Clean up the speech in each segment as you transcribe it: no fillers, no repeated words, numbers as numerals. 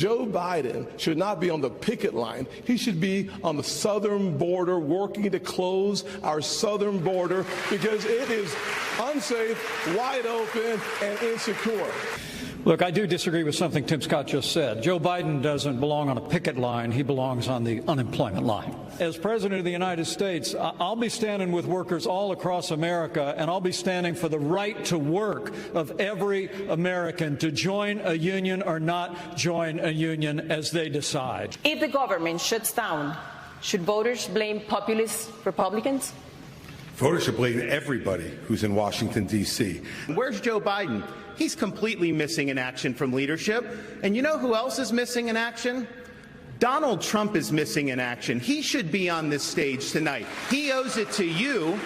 Joe Biden should not be on the picket line. He should be on the southern border working to close our southern border because it is unsafe, wide open, and insecure. Look, I do disagree with something Tim Scott just said. Joe Biden doesn't belong on a picket line. He belongs on the unemployment line. As President of the United States, I'll be standing with workers all across America, and I'll be standing for the right to work of every American to join a union or not join a union as they decide. If the government shuts down, should voters blame populist Republicans? Voters should blame everybody who's in Washington, D.C. Where's Joe Biden? He's completely missing in action from leadership. And you know who else is missing in action? Donald Trump is missing in action. He should be on this stage tonight. He owes it to you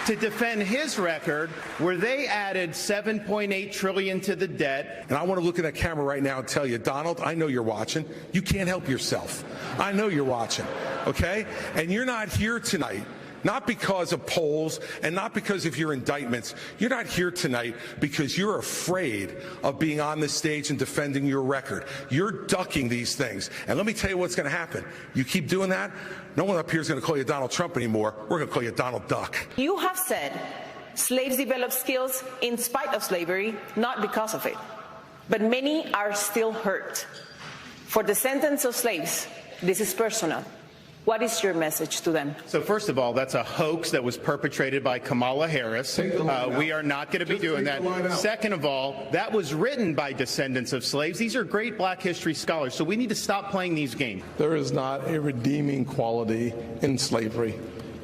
to defend his record where they added $7.8 trillion to the debt. And I want to look at that camera right now and tell you, Donald, I know you're watching. You can't help yourself. I know you're watching, okay? And you're not here tonight. Not because of polls and not because of your indictments. You're not here tonight because you're afraid of being on this stage and defending your record. You're ducking these things. And let me tell you what's going to happen. You keep doing that, no one up here is going to call you Donald Trump anymore. We're going to call you Donald Duck. You have said slaves develop skills in spite of slavery, not because of it. But many are still hurt. For descendants of slaves, this is personal. What is your message to them? So first of all, that's a hoax that was perpetrated by Kamala Harris. We are not going to be doing that. Second of all, that was written by descendants of slaves. These are great black history scholars, so we need to stop playing these games. There is not a redeeming quality in slavery.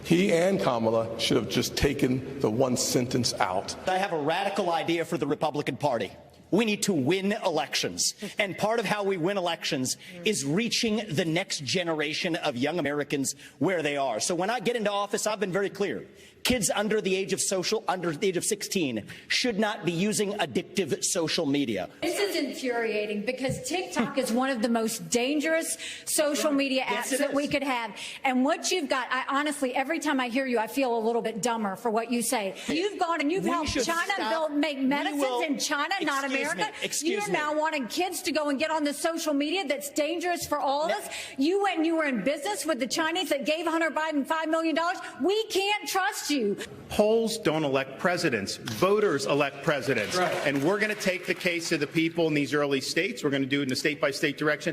He and Kamala should have just taken the one sentence out. I have a radical idea for the Republican Party. We need to win elections. And part of how we win elections is reaching the next generation of young Americans where they are. So when I get into office, I've been very clear. Kids under the age of 16 should not be using addictive social media. This is infuriating because TikTok is one of the most dangerous social media apps that we could have. And what you've got, I honestly, every time I hear you, I feel a little bit dumber for what you say. You've gone and you've helped China make medicines in China, not America. You're now wanting kids to go and get on the social media that's dangerous for all of us. You went and you were in business with the Chinese that gave Hunter Biden $5 million. We can't trust you. Polls don't elect presidents. Voters elect presidents. Right. And we're going to take the case to the people in these early states. We're going to do it in a state-by-state direction.